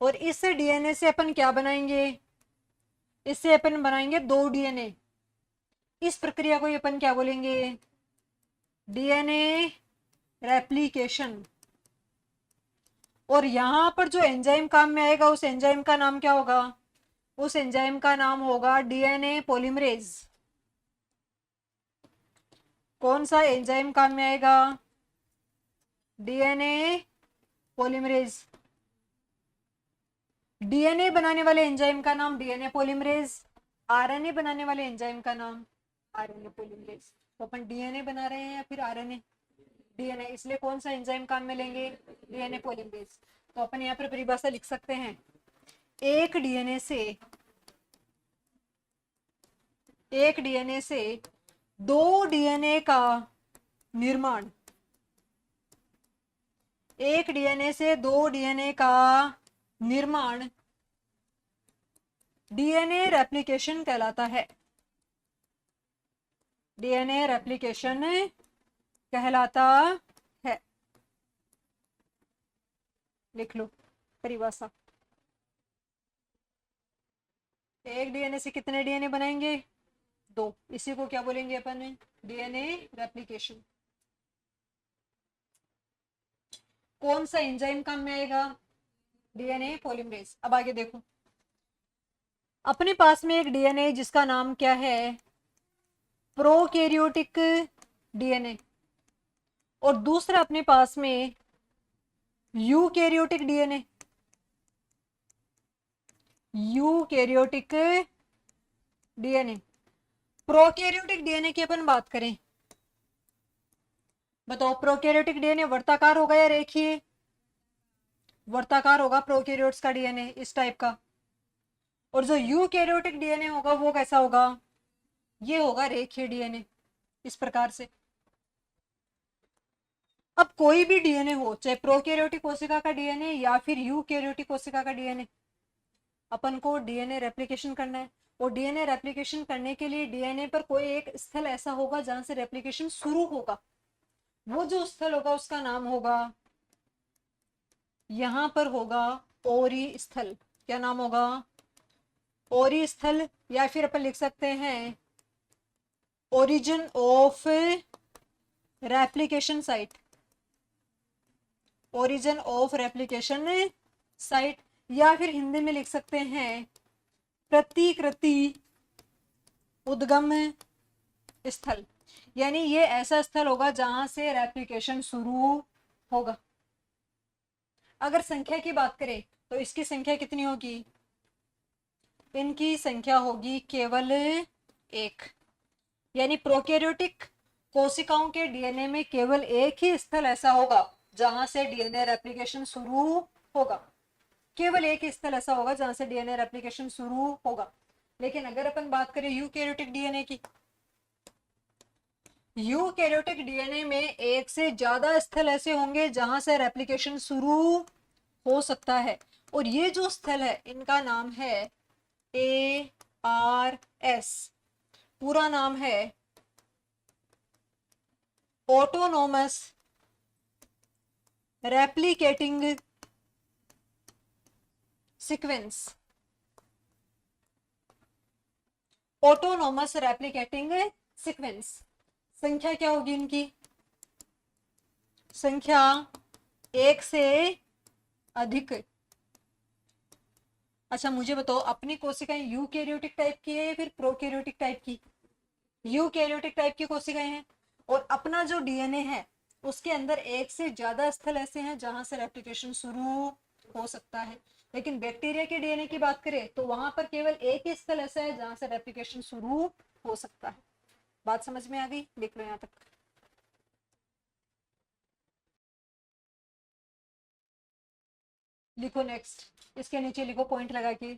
और इस डीएनए से अपन क्या बनाएंगे? इससे अपन बनाएंगे 2 डीएनए। इस प्रक्रिया को अपन क्या बोलेंगे? DNA replication. और यहां पर जो एंजाइम काम में आएगा उस एंजाइम का नाम क्या होगा? उस एंजाइम का नाम होगा डीएनए पॉलीमरेज। कौन सा एंजाइम काम में आएगा? DNA polymerase. डीएनए बनाने वाले एंजाइम का नाम डीएनए पॉलीमरेज, आरएनए बनाने वाले एंजाइम का नाम आरएनए पॉलीमरेज। तो अपन डीएनए बना रहे हैं या फिर आरएनए? डीएनए, इसलिए कौन सा एंजाइम काम में लेंगे? DNA polymerase. तो अपन यहाँ पर परिभाषा लिख सकते हैं, एक डीएनए से 2 डीएनए का निर्माण, एक डीएनए से 2 डीएनए का निर्माण डीएनए रेप्लिकेशन कहलाता है। डीएनए रेप्लिकेशन कहलाता है। लिख लो परिभाषा। एक डीएनए से कितने डीएनए बनाएंगे? 2। इसी को क्या बोलेंगे अपन? DNA replication. कौन सा एंजाइम काम में आएगा? DNA polymerase. अब आगे देखो, अपने पास में एक डीएनए जिसका नाम क्या है? Prokaryotic DNA. और दूसरा अपने पास में eukaryotic DNA. Eukaryotic DNA. Prokaryotic DNA की अपन बात करें, बताओ प्रोकैरियोटिक डीएनए वर्ताकार होगा या रेखीय? वर्ताकार होगा प्रोकैरियोट्स का डीएनए, इस टाइप का। और जो यूकैरियोटिक डीएनए होगा वो कैसा होगा? ये होगा रेखीय डीएनए, इस प्रकार से। अब कोई भी डीएनए हो, चाहे प्रोकैरियोटिक कोशिका का डीएनए या फिर यूकैरियोटिक कोशिका का डीएनए, अपन को डीएनए रेप्लिकेशन करना है। और डीएनए रेप्लिकेशन करने के लिए डीएनए पर कोई एक स्थल ऐसा होगा जहां से रेप्लिकेशन शुरू होगा। वो जो स्थल होगा उसका नाम होगा, यहां पर होगा ओरी स्थल। क्या नाम होगा? ओरी स्थल। या फिर अपन लिख सकते हैं origin of replication site. Origin of replication site. या फिर हिंदी में लिख सकते हैं प्रतिकृति उद्गम स्थल। यानी ये ऐसा स्थल होगा जहां से रेप्लिकेशन शुरू होगा। अगर संख्या की बात करें तो इसकी संख्या कितनी होगी? इनकी संख्या होगी केवल 1। यानी प्रोकैरियोटिक कोशिकाओं के डीएनए में केवल एक ही स्थल ऐसा होगा जहां से डीएनए रेप्लिकेशन शुरू होगा। केवल एक ही स्थल ऐसा होगा जहां से डीएनए रेप्लिकेशन शुरू होगा। लेकिन अगर अपन बात करें यूकैरियोटिक डीएनए की, यूकैरियोटिक डीएनए में एक से ज्यादा स्थल ऐसे होंगे जहां से रेप्लिकेशन शुरू हो सकता है। और ये जो स्थल है इनका नाम है ARS। पूरा नाम है autonomous replicating sequence. Autonomous replicating sequence. संख्या क्या होगी इनकी? संख्या 1 से अधिक। अच्छा मुझे बताओ, अपनी कोशिकाएं यूकैरियोटिक टाइप की है या फिर प्रोकैरियोटिक टाइप की? यूकैरियोटिक टाइप की कोशिकाएं हैं। और अपना जो डीएनए है उसके अंदर एक से ज्यादा स्थल ऐसे हैं जहां से रेप्लिकेशन शुरू हो सकता है। लेकिन बैक्टीरिया के डीएनए की बात करें तो वहां पर केवल एक ही स्थल ऐसा है जहां से रेप्लिकेशन शुरू हो सकता है। बात समझ में आ गई? लिख लो यहां तक। लिखो नेक्स्ट, इसके नीचे लिखो पॉइंट लगा के,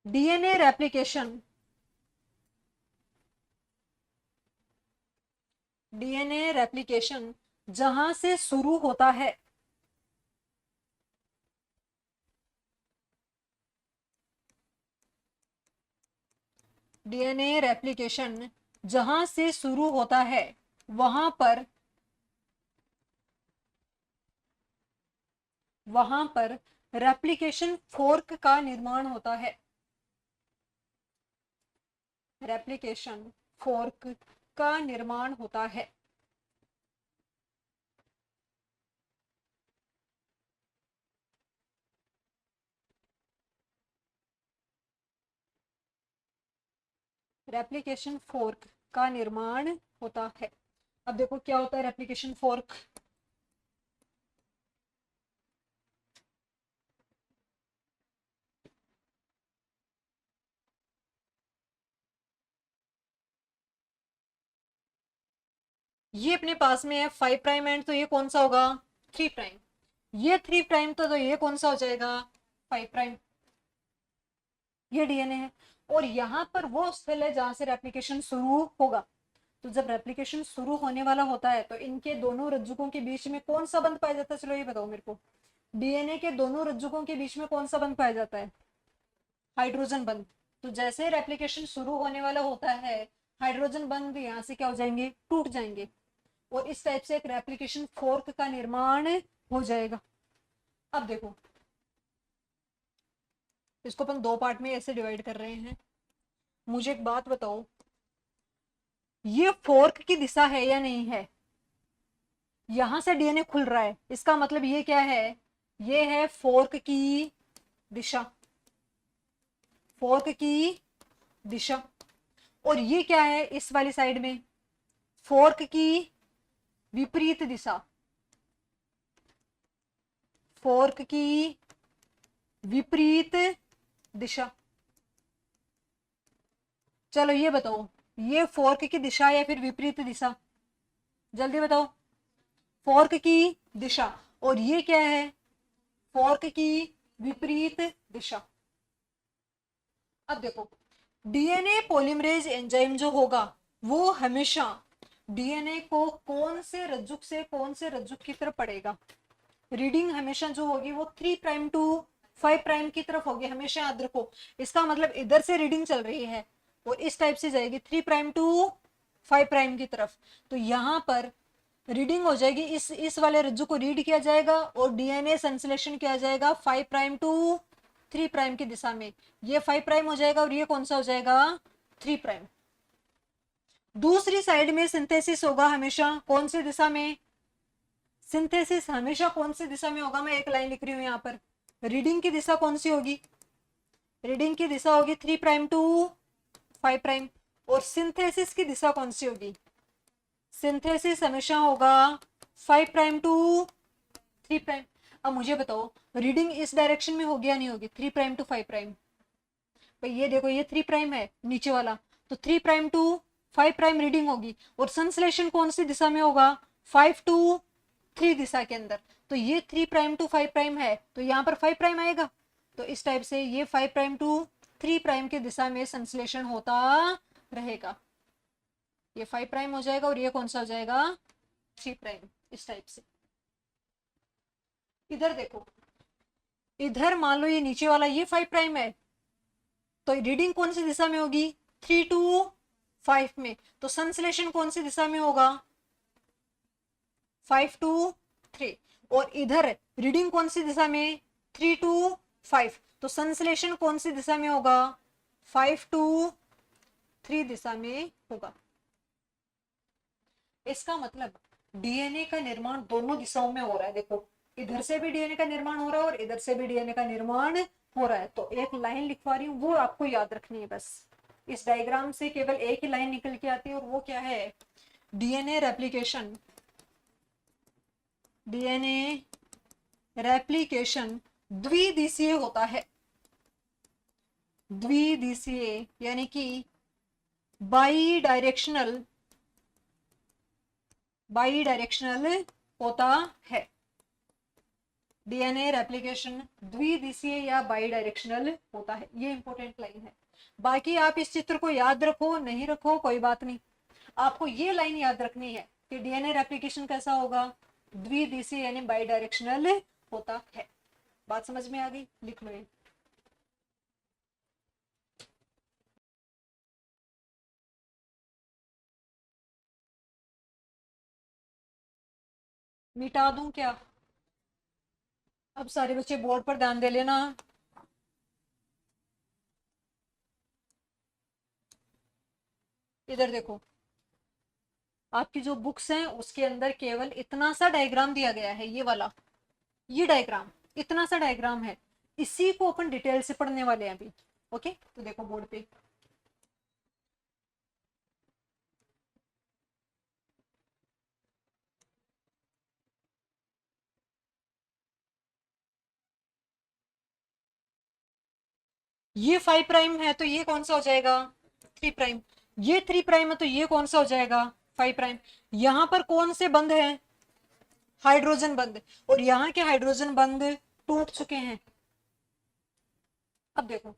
डीएनए रेप्लिकेशन, डीएनए रेप्लिकेशन जहां से शुरू होता है डीएनए रेप्लिकेशन जहां से शुरू होता है वहां पर रेप्लिकेशन फोर्क का निर्माण होता है। रेप्लिकेशन फोर्क का निर्माण होता है। रेप्लिकेशन फोर्क का निर्माण होता है। अब देखो क्या होता है रेप्लिकेशन फोर्क। ये अपने पास में है 5 प्राइम एंड, तो ये कौन सा होगा 3 प्राइम। ये 3 प्राइम तो ये कौन सा हो जाएगा 5 प्राइम। ये डीएनए है और यहाँ पर वो सेल है जहां से रेप्लिकेशन शुरू होगा। तो जब रेप्लिकेशन शुरू होने वाला होता है तो इनके दोनों रज्जुकों के बीच में कौन सा बंध पाया जाता है, चलो ये बताओ मेरे को। डीएनए के दोनों रज्जुकों के बीच में कौन सा बंध पाया जाता है, हाइड्रोजन बंध। तो जैसे रेप्लिकेशन शुरू होने वाला होता है हाइड्रोजन बंध यहाँ से क्या हो जाएंगे, टूट जाएंगे और इस टाइप से एक रेप्लिकेशन फोर्क का निर्माण हो जाएगा। अब देखो इसको अपन 2 पार्ट में ऐसे डिवाइड कर रहे हैं। मुझे एक बात बताओ, ये फोर्क की दिशा है या नहीं है। यहां से डीएनए खुल रहा है, इसका मतलब ये क्या है, ये है फोर्क की दिशा। फोर्क की दिशा। और ये क्या है इस वाली साइड में, फोर्क की विपरीत दिशा। फोर्क की विपरीत दिशा। चलो ये बताओ, ये फोर्क की दिशा या फिर विपरीत दिशा, जल्दी बताओ। फोर्क की दिशा। और ये क्या है, फोर्क की विपरीत दिशा। अब देखो डीएनए पॉलीमरेज एंजाइम जो होगा वो हमेशा डीएनए को कौन से रज्जुक से कौन से रज्जुक की तरफ पड़ेगा, रीडिंग हमेशा जो होगी वो 3 प्राइम टू 5 प्राइम की तरफ होगी, हमेशा याद रखो। इसका मतलब इधर से रीडिंग चल रही है और इस टाइप से जाएगी 3 प्राइम टू 5 प्राइम की तरफ। तो यहाँ पर रीडिंग हो जाएगी, इस वाले रज्जु को रीड किया जाएगा और डीएनए संश्लेषण किया जाएगा 5 प्राइम टू 3 प्राइम की दिशा में। ये 5 प्राइम हो जाएगा और ये कौन सा हो जाएगा 3 प्राइम। दूसरी साइड में सिंथेसिस होगा हमेशा कौन सी दिशा में, सिंथेसिस हमेशा कौन सी दिशा में होगा, मैं एक लाइन लिख रही हूं यहाँ पर। रीडिंग की दिशा कौन सी होगी, रीडिंग की दिशा होगी 3 प्राइम टू 5 प्राइम। और सिंथेसिस की दिशा कौन सी होगी, सिंथेसिस हमेशा होगा 5 प्राइम टू 3 प्राइम। अब मुझे बताओ रीडिंग इस डायरेक्शन में होगी या नहीं होगी, 3 प्राइम टू 5 प्राइम। भाई ये देखो ये 3 प्राइम है नीचे वाला, तो 3 प्राइम टू 5 प्राइम रीडिंग होगी और संश्लेषण कौन सी दिशा में होगा 5 टू 3 दिशा के अंदर। तो ये 3 प्राइम टू 5 प्राइम है तो यहाँ पर 5 प्राइम आएगा। तो इस टाइप से ये 5 प्राइम टू 3 प्राइम की दिशा में संश्लेषण होता रहेगा। ये 5 प्राइम हो जाएगा और ये कौन सा हो जाएगा 3 प्राइम, इस टाइप से। इधर देखो, इधर मान लो ये नीचे वाला ये 5 प्राइम है तो रीडिंग कौन सी दिशा में होगी 3 टू 5 में। तो संश्लेषण कौन सी दिशा में होगा 5 टू 3। और इधर रीडिंग कौन सी दिशा में 3 टू 5। तो संश्लेषण कौन सी दिशा में होगा 5 टू 3 दिशा में होगा। इसका मतलब डीएनए का निर्माण दोनों दिशाओं में हो रहा है। देखो इधर से भी डीएनए का निर्माण हो रहा है और इधर से भी डीएनए का निर्माण हो रहा है। तो एक लाइन लिखवा रही हूँ वो आपको याद रखनी है बस। इस डायग्राम से केवल एक ही लाइन निकल के आती है और वो क्या है, डीएनए रेप्लिकेशन। डीएनए रेप्लिकेशन द्विदिशीय होता है। द्विदिशीय यानी कि बाई डायरेक्शनल होता है। डीएनए रेप्लिकेशन द्विदिशीय या बाई डायरेक्शनल होता है। ये इंपॉर्टेंट लाइन है। बाकी आप इस चित्र को याद रखो नहीं रखो कोई बात नहीं, आपको ये लाइन याद रखनी है कि डीएनए रेप्लिकेशन कैसा होगा, द्विदिशीय यानी बाई डायरेक्शनल होता है। बात समझ में आ गई, लिख लो ये। मिटा दूं क्या? अब सारे बच्चे बोर्ड पर ध्यान दे लेना। इधर देखो, आपकी जो बुक्स हैं उसके अंदर केवल इतना सा डायग्राम दिया गया है, ये वाला, ये डायग्राम, इतना सा डायग्राम है। इसी को अपन डिटेल से पढ़ने वाले हैं अभी। ओके, तो देखो बोर्ड पे, ये 5' है तो ये कौन सा हो जाएगा? 3'। ये 3' है तो ये कौन सा हो जाएगा? 5'। यहां पर कौन से बंद है? हाइड्रोजन बंद। और यहाँ के हाइड्रोजन बंद टूट चुके हैं। अब देखो,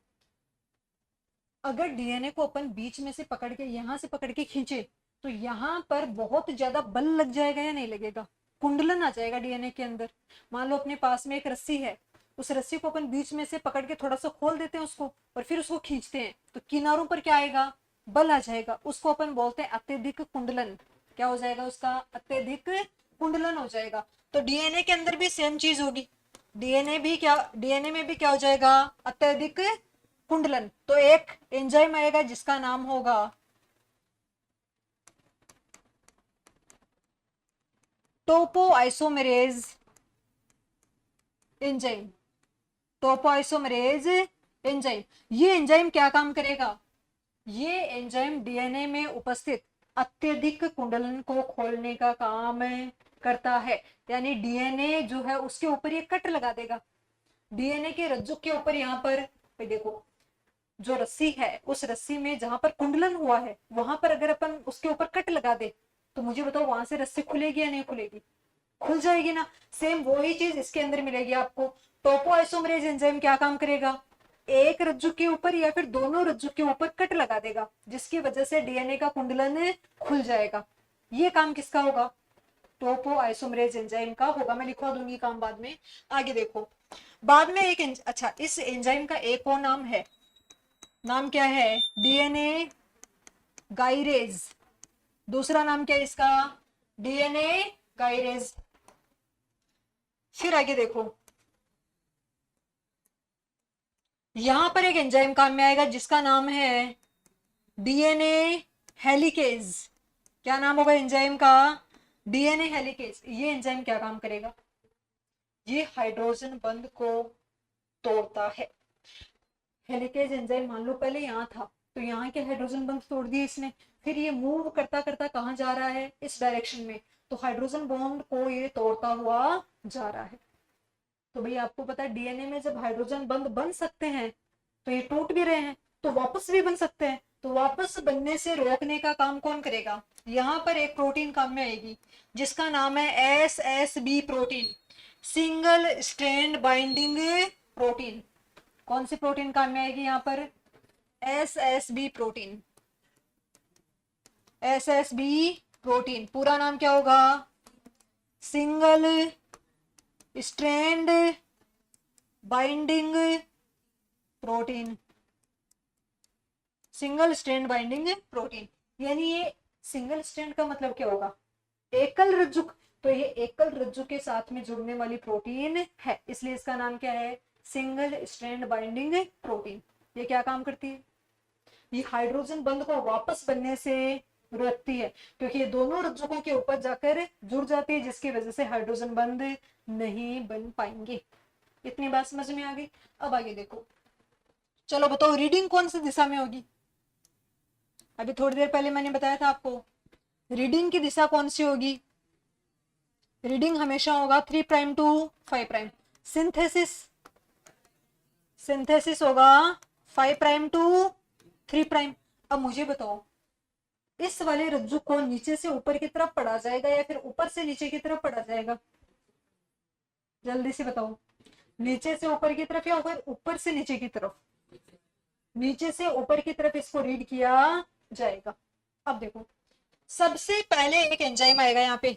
अगर डीएनए को अपन बीच में से पकड़ के, यहां से पकड़ के खींचे, तो यहाँ पर बहुत ज्यादा बल लग जाएगा या नहीं लगेगा? कुंडलन आ जाएगा डीएनए के अंदर। मान लो अपने पास में एक रस्सी है, उस रस्सी को अपन बीच में से पकड़ के थोड़ा सा खोल देते हैं उसको, और फिर उसको खींचते हैं, तो किनारों पर क्या आएगा? बल आ जाएगा। उसको अपन बोलते हैं अत्यधिक कुंडलन। क्या हो जाएगा उसका? अत्यधिक कुंडलन हो जाएगा। तो डीएनए के अंदर भी सेम चीज होगी। डीएनए में भी क्या हो जाएगा? अत्यधिक कुंडलन। तो एक एंजाइम आएगा जिसका नाम होगा topoisomerase enzyme. Topoisomerase enzyme. ये एंजाइम क्या काम करेगा? ये एंजाइम डीएनए में उपस्थित अत्यधिक कुंडलन को खोलने का काम करता है। यानी डीएनए जो है उसके ऊपर ये कट लगा देगा। डीएनए के रज्जु के ऊपर यहाँ पर देखो, जो रस्सी है उस रस्सी में जहां पर कुंडलन हुआ है वहां पर अगर अपन उसके ऊपर कट लगा दे, तो मुझे बताओ वहां से रस्सी खुलेगी या नहीं खुलेगी? खुल जाएगी ना। सेम वही चीज इसके अंदर मिलेगी आपको। टोपोआइसोमरेज एंजाइम क्या काम करेगा? एक रज्जु के ऊपर या फिर दोनों रज्जु के ऊपर कट लगा देगा, जिसकी वजह से डीएनए का कुंडलन खुल जाएगा। ये काम किसका होगा? टोपोआइसोमरेज एंजाइम का होगा। मैं लिखवा दूंगी काम बाद में। आगे देखो, बाद में एक अच्छा, इस एंजाइम का एक और नाम है। नाम क्या है? डीएनए गाइरेज। दूसरा नाम क्या है इसका? डीएनए गाइरेज। फिर आगे देखो, यहां पर एक एंजाइम काम में आएगा जिसका नाम है डीएनए हेलिकेज। क्या नाम होगा एंजाइम का? DNA helicase. ये एंजाइम क्या काम करेगा? ये हाइड्रोजन बंध को तोड़ता है। हेलिकेज एंजाइम मान लो पहले यहाँ था, तो यहाँ के हाइड्रोजन बंध तोड़ दिए इसने, फिर ये मूव करता करता कहाँ जा रहा है? इस डायरेक्शन में। तो हाइड्रोजन बॉन्ड को ये तोड़ता हुआ जा रहा है। तो भाई आपको पता है डीएनए में जब हाइड्रोजन बंध बन सकते हैं तो ये टूट भी रहे हैं, तो वापस भी बन सकते हैं। तो वापस बनने से रोकने का काम कौन करेगा? यहाँ पर एक प्रोटीन काम में आएगी जिसका नाम है SSB protein, single strand binding protein. कौन सी प्रोटीन काम में आएगी यहाँ पर? SSB protein. SSB प्रोटीन पूरा नाम क्या होगा? Single strand binding protein. Single strand binding protein. यानी ये सिंगल स्ट्रैंड का मतलब क्या होगा? एकल रज्जु। तो ये एकल रज्जु के साथ में जुड़ने वाली प्रोटीन है, इसलिए इसका नाम क्या है? Single strand binding protein. ये क्या काम करती है? ये हाइड्रोजन बंध को वापस बनने से रोकती है, क्योंकि ये दोनों रज्जुकों के ऊपर जाकर जुड़ जाती है, जिसकी वजह से हाइड्रोजन बंध नहीं बन पाएंगे। इतनी बात समझ में आ गई? अब आगे देखो, चलो बताओ रीडिंग कौन सी दिशा में होगी? अभी थोड़ी देर पहले मैंने बताया था आपको, रीडिंग की दिशा कौन सी होगी? रीडिंग हमेशा होगा 3' टू 5'। सिंथेसिस, सिंथेसिस होगा 5' टू 3'। अब मुझे बताओ, इस वाले रज्जु को नीचे से ऊपर की तरफ पढ़ा जाएगा या फिर ऊपर से नीचे की तरफ पढ़ा जाएगा? जल्दी से बताओ, नीचे से ऊपर की तरफ या ऊपर से नीचे की तरफ? नीचे से ऊपर की तरफ इसको रीड किया जाएगा। अब देखो, सबसे पहले एक एंजाइम आएगा यहाँ पे।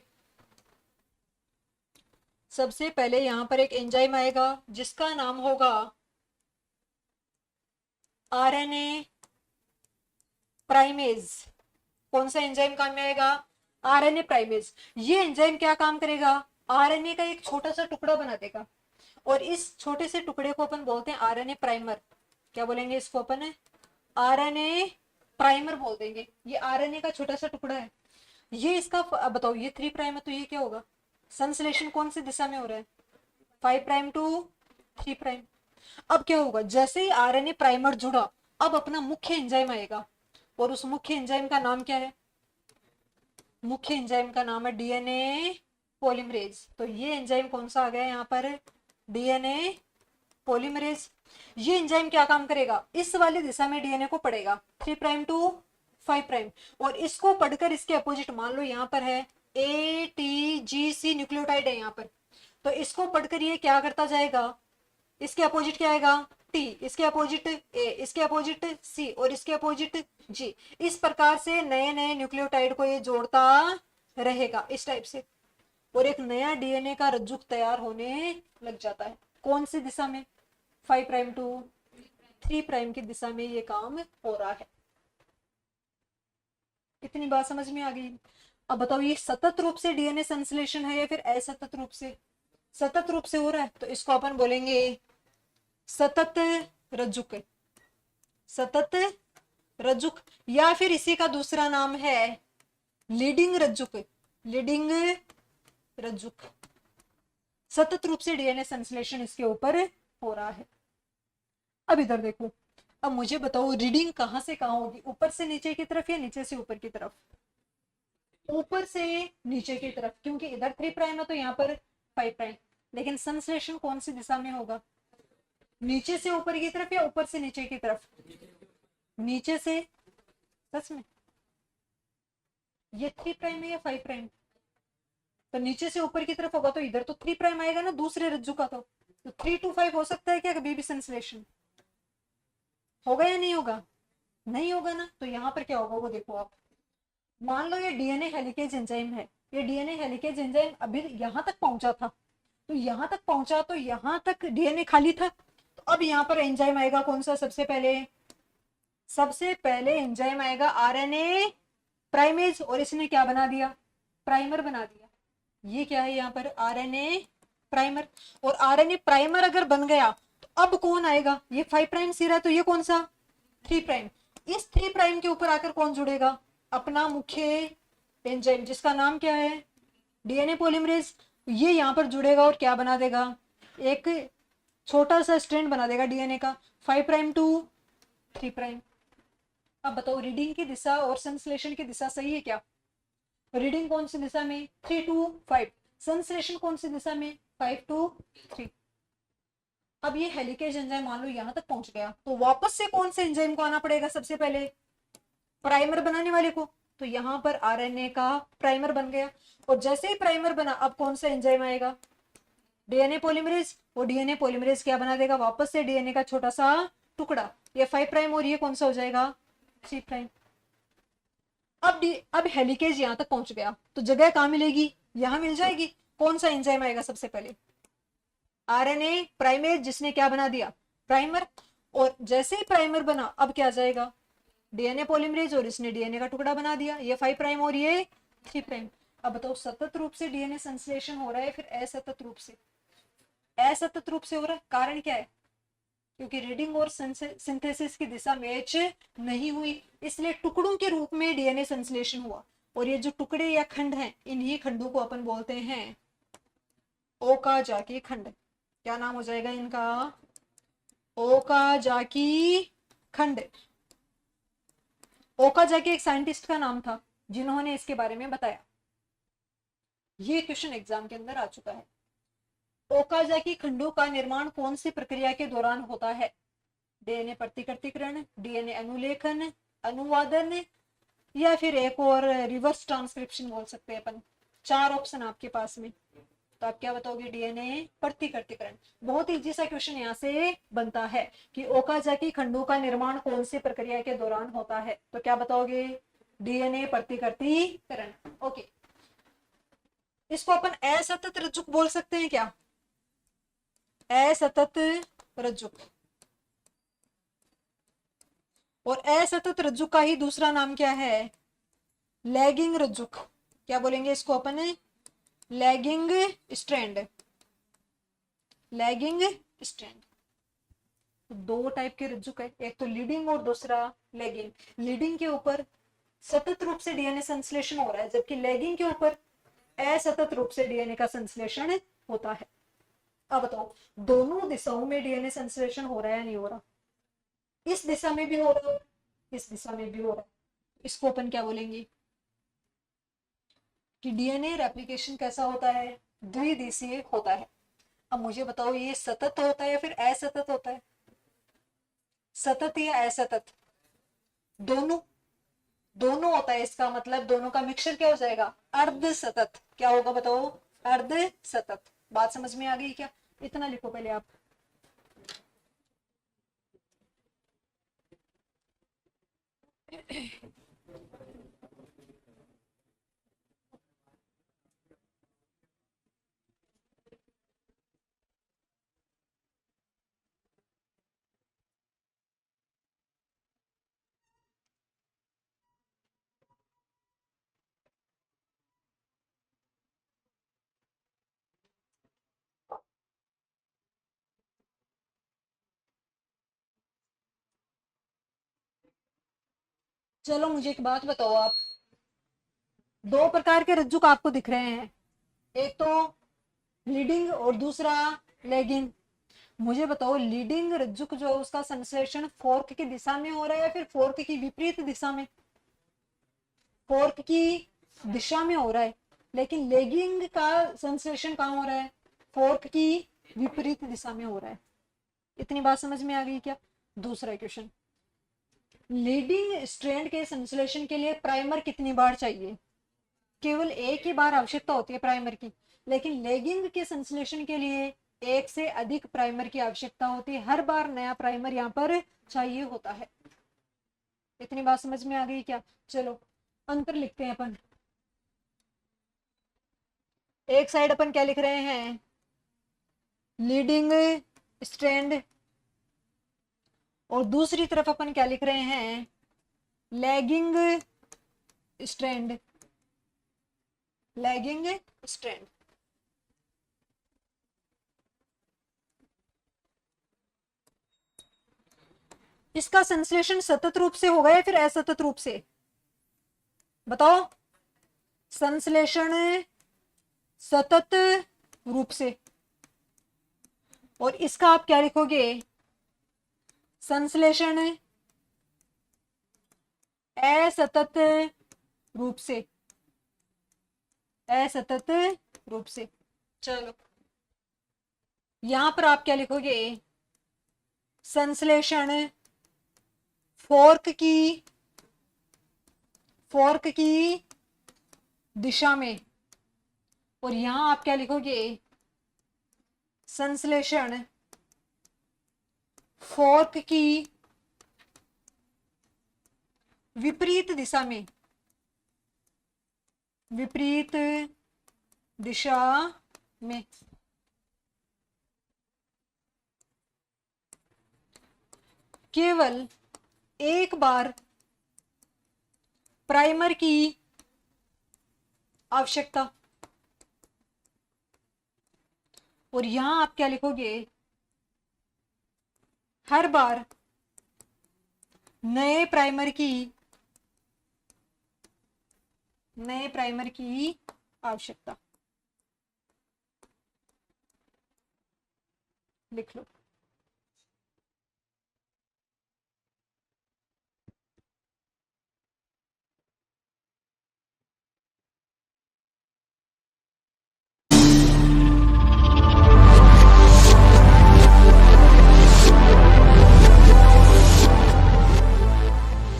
सबसे पहले यहाँ पर एक एंजाइम आएगा जिसका नाम होगा आरएनए प्राइमेज। कौन सा एंजाइम काम में आएगा? RNA primase. ये एंजाइम क्या काम करेगा? आरएनए का एक छोटा सा टुकड़ा बना देगा, और इस छोटे से टुकड़े को अपन बोलते हैं आरएनए प्राइमर। क्या बोलेंगे इसको अपन? आरएनए प्राइमर बोल देंगे। ये आरएनए का छोटा सा टुकड़ा है। ये इसका अब बताओ, ये 3 प्राइम है तो ये क्या होगा? संश्लेषण कौन सी दिशा में हो रहा है? 5 प्राइम टू 3 प्राइम। अब क्या होगा, जैसे ही आरएनए प्राइमर जुड़ा, अब अपना मुख्य एंजाइम आएगा, और उस मुख्य एंजाइम का नाम क्या है? मुख्य एंजाइम का नाम है डीएनए पॉलीमरेज। तो ये एंजाइम कौन सा आ गया यहाँ पर? DNA polymerase. ये एंजाइम क्या काम करेगा? इस वाली दिशा में डीएनए को पढ़ेगा, 3 प्राइम टू 5 प्राइम, और इसको पढ़कर इसके अपोजिट, मान लो यहाँ पर है ATGC न्यूक्लियोटाइड है यहाँ पर, तो इसको पढ़कर ये क्या करता जाएगा? इसके अपोजिट क्या आएगा? T, इसके अपोजिट A, इसके अपोजिट C, और इसके अपोजिट G। इस प्रकार से नए नए न्यूक्लियोटाइड को ये जोड़ता रहेगा इस टाइप से, और एक नया डीएनए का रज्जुक तैयार होने लग जाता है। कौन सी दिशा में? 5 प्राइम टू 3 प्राइम की दिशा में ये काम हो रहा है। इतनी बात समझ में आ गई? अब बताओ, ये सतत रूप से डीएनए संश्लेषण है या फिर असतत रूप से? सतत रूप से हो रहा है, तो इसको अपन बोलेंगे सतत रज्जुक। सतत रज्जुक, या फिर इसी का दूसरा नाम है लीडिंग रज्जुक। लीडिंग रज्जुक। सतत रूप से डीएनए संश्लेषण इसके ऊपर हो रहा है। अब इधर देखो, अब मुझे बताओ रीडिंग कहां से कहां होगी? ऊपर से नीचे की तरफ या नीचे से ऊपर की तरफ? ऊपर से नीचे की तरफ, क्योंकि इधर 3 प्राइम है तो यहाँ पर 5 प्राइम। लेकिन संश्लेषण कौन सी दिशा में होगा? नीचे से ऊपर की तरफ या ऊपर से नीचे की तरफ? नीचे से। सच में? ये 3 प्राइम है या 5 प्राइम? तो नीचे से ऊपर की तरफ होगा, तो इधर तो 3 प्राइम आएगा ना दूसरे रज्जु का। तो 3 to 5 हो सकता है क्या कभी भी संश्लेषण? होगा या नहीं होगा? नहीं होगा ना। तो यहाँ पर क्या होगा वो देखो आप। मान लो ये डीएनए हेलिकेज एंजाइम है, ये डीएनए हेलिकेज एंजाइम अभी यहाँ तक पहुंचा था, तो यहाँ तक पहुंचा, तो यहाँ तक डीएनए खाली था, तो अब यहाँ पर एंजाइम आएगा कौन सा? सबसे पहले एंजाइम आएगा आरएनए प्राइमेज, और इसने क्या बना दिया? प्राइमर बना दिया। ये क्या है यहाँ पर? RNA primer. और आरएनए प्राइमर अगर बन गया, तो अब कौन आएगा? ये 5 प्राइम सिरा है, तो ये कौन सा? 3 प्राइम। इस 3 प्राइम के ऊपर आकर कौन जुड़ेगा? अपना मुख्य एंजाइम, जिसका नाम क्या है? DNA polymerase. ये यहाँ पर जुड़ेगा और क्या बना देगा? एक छोटा सा स्ट्रैंड बना देगा डीएनए का, 5 प्राइम टू 3 प्राइम। अब बताओ, रीडिंग की दिशा और संश्लेषण की दिशा सही है क्या? रीडिंग कौन सी दिशा में? 3 to 5। संश्लेषण कौन सी दिशा में? 5 to 3। अब ये हेलिकेज एंजाइम मान लो यहाँ तक पहुंच गया, तो वापस से कौन से एंजाइम को आना पड़ेगा? सबसे पहले प्राइमर बनाने वाले को। तो यहाँ पर आरएनए का प्राइमर बन गया, और जैसे ही प्राइमर बना, अब कौन सा एंजाइम आएगा? DNA polymerase. वो डीएनए पॉलीमरेज क्या बना देगा? वापस से डीएनए का छोटा सा टुकड़ा, ये 5 प्राइम, और ये कौन सा हो जाएगा? 3 प्राइम। अब हेलिकेज यहाँ तक पहुंच गया, तो जगह कहाँ मिलेगी? यहाँ मिल जाएगी। कौन सा एंजाइम आएगा सबसे पहले? आरएनए प्राइमेज, जिसने क्या बना दिया? प्राइमर। और जैसे ही प्राइमर बना, अब क्या जाएगा? डीएनए पॉलीमरेज, और इसने डीएनए का टुकड़ा बना दिया, ये 5 प्राइम और ये 3 प्राइम। अब बताओ, सतत रूप से डीएनए संश्लेषण हो रहा है फिर असतत रूप से? असतत रूप से हो रहा है। कारण क्या है? क्योंकि रीडिंग और सिंथेसिस की दिशा मैच नहीं हुई, इसलिए टुकड़ों के रूप में डीएनए संश्लेषण हुआ। और ये जो टुकड़े या खंड हैं, इन्हीं खंडों को अपन बोलते हैं ओकाजाकी खंड। क्या नाम हो जाएगा इनका? ओकाजाकी खंड। ओकाजाकी एक साइंटिस्ट का नाम था जिन्होंने इसके बारे में बताया। ये क्वेश्चन एग्जाम के अंदर आ चुका है। ओकाजाकी खंडों का निर्माण कौन सी प्रक्रिया के दौरान होता है? डीएनए प्रतिकृतिकरण, डीएनए अनुलेखन, अनुवादन, या फिर एक और रिवर्स ट्रांसक्रिप्शन बोल सकते हैं अपन। 4 ऑप्शन आपके पास में, तो आप क्या बताओगे? डीएनए प्रतिकृतिकरण। बहुत इजी सा क्वेश्चन यहाँ से बनता है कि ओकाजाकी खंडों का निर्माण कौन सी प्रक्रिया के दौरान होता है, तो क्या बताओगे? डीएनए प्रतिकृतिकरण। ओके, इसको अपन असतत रज्जुक बोल सकते हैं क्या? असतत रज्जुक। और असतत रज्जुक का ही दूसरा नाम क्या है? लैगिंग रज्जुक। क्या बोलेंगे इसको अपन? Lagging strand, lagging strand. दो टाइप के रज्जुक है, एक तो लीडिंग और दूसरा लैगिंग। लीडिंग के ऊपर सतत रूप से डीएनए संश्लेषण हो रहा है, जबकि लैगिंग के ऊपर असतत रूप से डीएनए का संश्लेषण होता है। अब बताओ दोनों दिशाओं में डीएनए संश्लेषण हो रहा है या नहीं हो रहा? इस दिशा में भी हो रहा है, इस दिशा में भी हो रहा है। इसको अपन क्या बोलेंगे कि डीएनए रेप्लिकेशन कैसा होता है? द्विदिशीय होता है। अब मुझे बताओ ये सतत होता है या फिर असतत होता है? सतत या असतत? दोनों, दोनों होता है। इसका मतलब दोनों का मिक्सचर क्या हो जाएगा? अर्ध सतत। क्या होगा बताओ? अर्ध सतत। बात समझ में आ गई क्या? इतना लिखो पहले आप। चलो मुझे एक बात बताओ आप, दो प्रकार के रज्जुक आपको दिख रहे हैं, एक तो लीडिंग और दूसरा लैगिंग। मुझे बताओ लीडिंग रज्जुक जो है उसका संश्लेषण फोर्क की दिशा में हो रहा है या फिर फोर्क की विपरीत दिशा में? फोर्क की दिशा में हो रहा है, लेकिन लैगिंग का संश्लेषण कहाँ हो रहा है? फोर्क की विपरीत दिशा में हो रहा है। इतनी बात समझ में आ गई क्या? दूसरा क्वेश्चन, लीडिंग स्ट्रैंड के संश्लेषण के लिए प्राइमर कितनी बार चाहिए? केवल एक ही बार आवश्यकता होती है प्राइमर की, लेकिन लैगिंग के संश्लेषण के लिए एक से अधिक प्राइमर की आवश्यकता होती है। हर बार नया प्राइमर यहाँ पर चाहिए होता है। इतनी बात समझ में आ गई क्या? चलो अंतर लिखते हैं अपन। एक साइड अपन क्या लिख रहे हैं? लीडिंग स्ट्रैंड, और दूसरी तरफ अपन क्या लिख रहे हैं? Lagging strand, lagging strand. इसका संश्लेषण सतत रूप से होगा या फिर असतत रूप से? बताओ। संश्लेषण सतत रूप से, और इसका आप क्या लिखोगे? संश्लेषण असतत रूप से, असतत रूप से। चलो यहां पर आप क्या लिखोगे? संश्लेषण फोर्क की दिशा में, और यहां आप क्या लिखोगे? संश्लेषण फोर्क की विपरीत दिशा में, विपरीत दिशा में। केवल एक बार प्राइमर की आवश्यकता, और यहां आप क्या लिखोगे? हर बार नए प्राइमर की आवश्यकता। लिख लो।